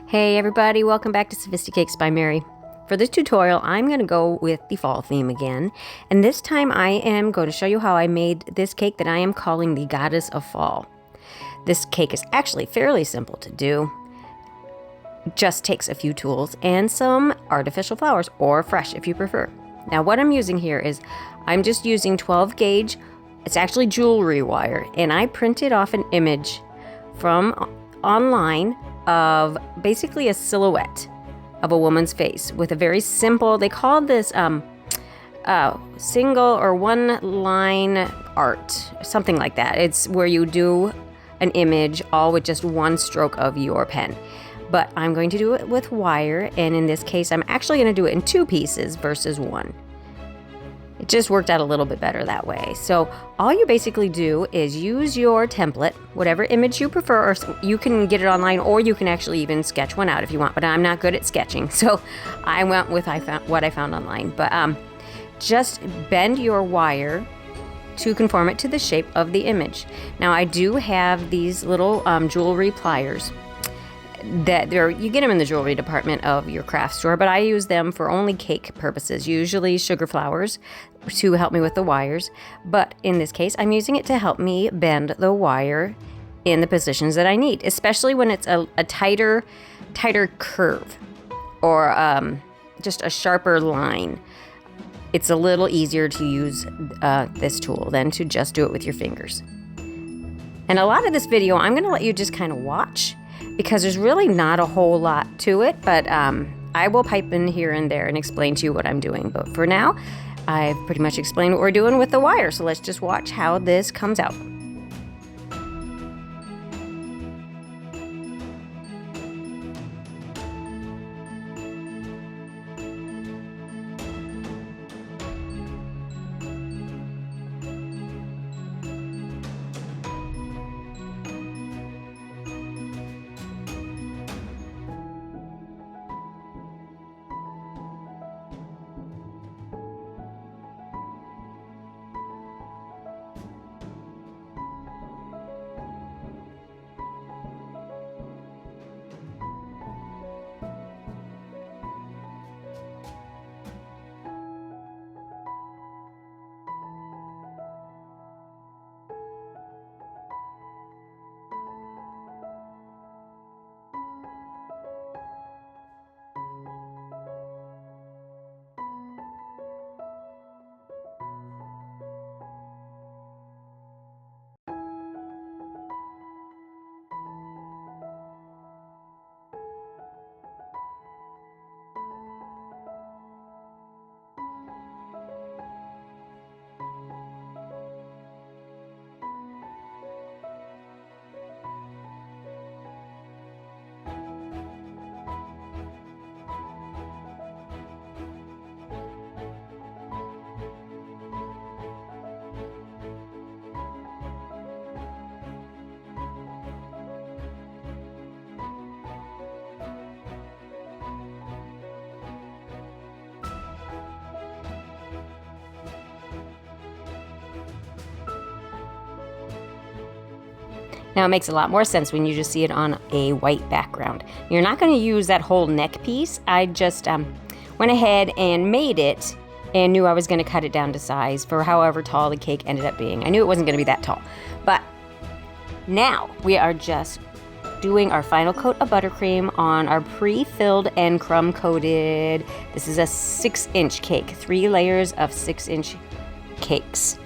Hey everybody, welcome back to Sophisticakes by Mary. For this tutorial, I'm going to go with the fall theme again, and this time I am going to show you how I made this cake that I am calling the Goddess of Fall. This cake is actually fairly simple to do. It just takes a few tools and some artificial flowers, or fresh if you prefer. Now what I'm using here is, I'm just using 12 gauge, it's actually jewelry wire, and I printed off an image from online of basically a silhouette of a woman's face with a very simple, they call this single or one line art, something like that. It's where you do an image all with just one stroke of your pen. But I'm going to do it with wire, and in this case I'm actually going to do it in two pieces versus one. It just worked out a little bit better that way. So all you basically do is use your template, whatever image you prefer, or you can get it online, or you can actually even sketch one out if you want, but I'm not good at sketching, so I went with what I found online. But just bend your wire to conform it to the shape of the image. Now I do have these little jewelry pliers that you get them in the jewelry department of your craft store, but I use them for only cake purposes, usually sugar flowers, to help me with the wires. But in this case, I'm using it to help me bend the wire in the positions that I need, especially when it's a tighter curve or just a sharper line. It's a little easier to use this tool than to just do it with your fingers. And a lot of this video, I'm going to let you just kind of watch, because there's really not a whole lot to it, but I will pipe in here and there and explain to you what I'm doing. But for now, I've pretty much explained what we're doing with the wire, so let's just watch how this comes out. Now it makes a lot more sense when you just see it on a white background. You're not going to use that whole neck piece. I just went ahead and made it and knew I was going to cut it down to size for however tall the cake ended up being. I knew it wasn't going to be that tall. But now we are just doing our final coat of buttercream on our pre-filled and crumb-coated. This is a 6-inch cake, 3 layers of 6-inch cakes.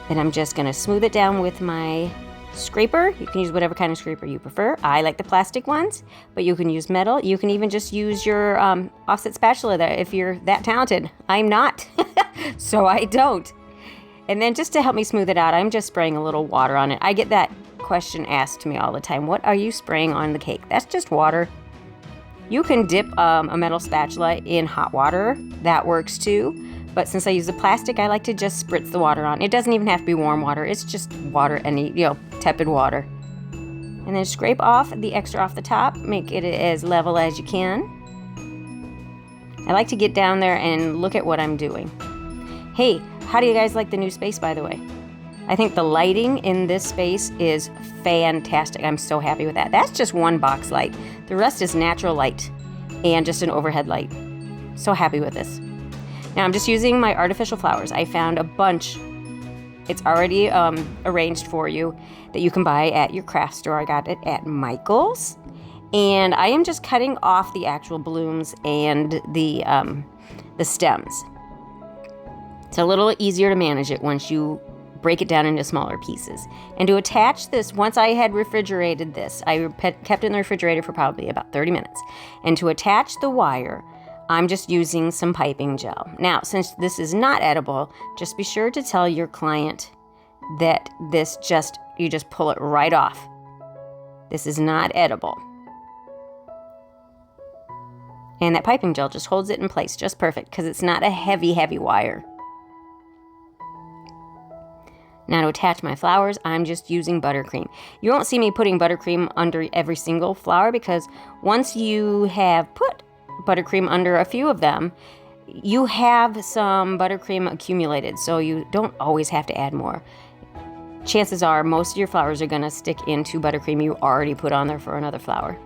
And I'm just going to smooth it down with my scraper. You can use whatever kind of scraper you prefer. I like the plastic ones, but you can use metal. You can even just use your offset spatula there if you're that talented. I'm not, so I don't. And then just to help me smooth it out, I'm just spraying a little water on it. I get that question asked to me all the time. What are you spraying on the cake? That's just water. You can dip a metal spatula in hot water. That works too. But since I use the plastic, I like to just spritz the water on. It doesn't even have to be warm water. It's just water, any, tepid water. And then scrape off the extra off the top. Make it as level as you can. I like to get down there and look at what I'm doing. Hey, how do you guys like the new space, by the way? I think the lighting in this space is fantastic. I'm so happy with that. That's just one box light. The rest is natural light and just an overhead light. So happy with this. Now I'm just using my artificial flowers. I found a bunch. It's already arranged for you that you can buy at your craft store. I got it at Micheals. And I am just cutting off the actual blooms and the stems. It's a little easier to manage it once you break it down into smaller pieces. And to attach this, once I had refrigerated this, I kept it in the refrigerator for probably about 30 minutes. And to attach the wire, I'm just using some piping gel. Now, since this is not edible, just be sure to tell your client that you just pull it right off. This is not edible. And that piping gel just holds it in place just perfect because it's not a heavy, heavy wire. Now to attach my flowers, I'm just using buttercream. You won't see me putting buttercream under every single flower because once you have put buttercream under a few of them, you have some buttercream accumulated, so you don't always have to add more. Chances are most of your flowers are going to stick into buttercream you already put on there for another flower.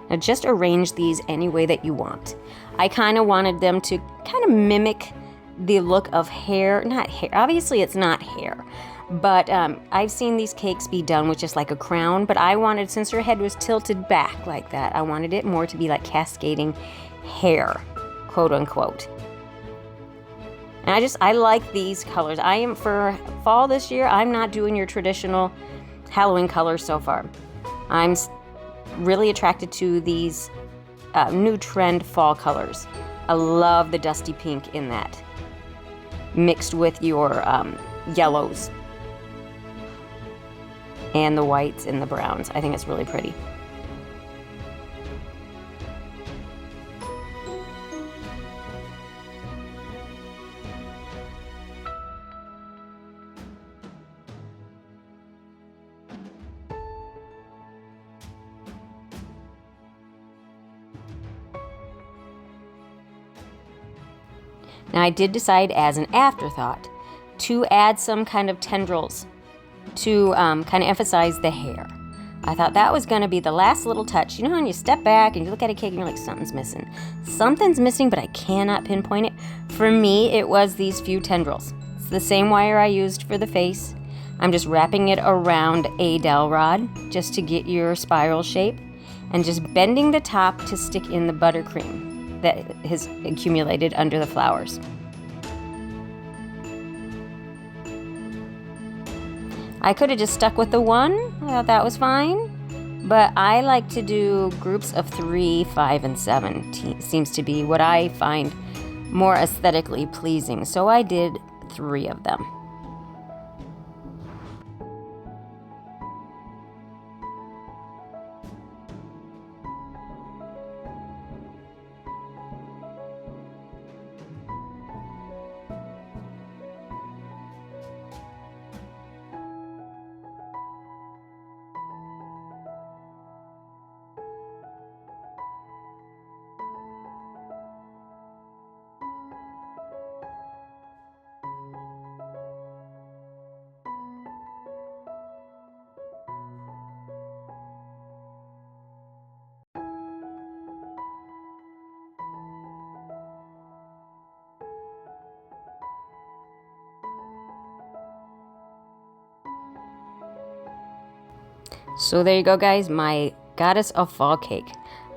Now just arrange these any way that you want. I kind of wanted them to kind of mimic the look of hair. Not hair, obviously it's not hair, but I've seen these cakes be done with just like a crown, but I wanted, since her head was tilted back like that, I wanted it more to be like cascading hair, quote unquote. And I like these colors. I am, for fall this year, I'm not doing your traditional Halloween colors so far. I'm really attracted to these new trend fall colors. I love the dusty pink in that, mixed with your yellows and the whites and the browns. I think it's really pretty. Now I did decide as an afterthought to add some kind of tendrils to kind of emphasize the hair. I thought that was going to be the last little touch. You know when you step back and you look at a cake and you're like, something's missing. Something's missing, but I cannot pinpoint it. For me, it was these few tendrils. It's the same wire I used for the face. I'm just wrapping it around a dowel rod just to get your spiral shape and just bending the top to stick in the buttercream that has accumulated under the flowers. I could have just stuck with the one. I thought that was fine. But I like to do groups of 3, 5, and 7. Seems to be what I find more aesthetically pleasing. So I did 3 of them. So there you go, guys, my Goddess of Fall cake.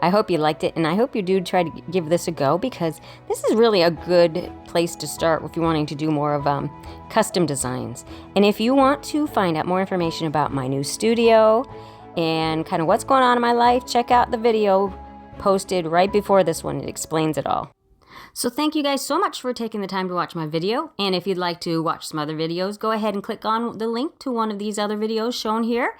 I hope you liked it, and I hope you do try to give this a go, because this is really a good place to start if you're wanting to do more of custom designs. And if you want to find out more information about my new studio and kind of what's going on in my life, check out the video posted right before this one. It explains it all. So thank you guys so much for taking the time to watch my video. And if you'd like to watch some other videos, go ahead and click on the link to one of these other videos shown here.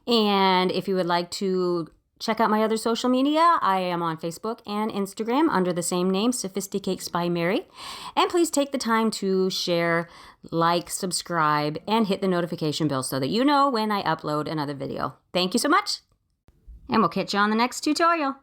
And if you would like to check out my other social media, I am on Facebook and Instagram under the same name, Sophisticakes by Mary. And please take the time to share, like, subscribe, and hit the notification bell so that you know when I upload another video. Thank you so much, and we'll catch you on the next tutorial.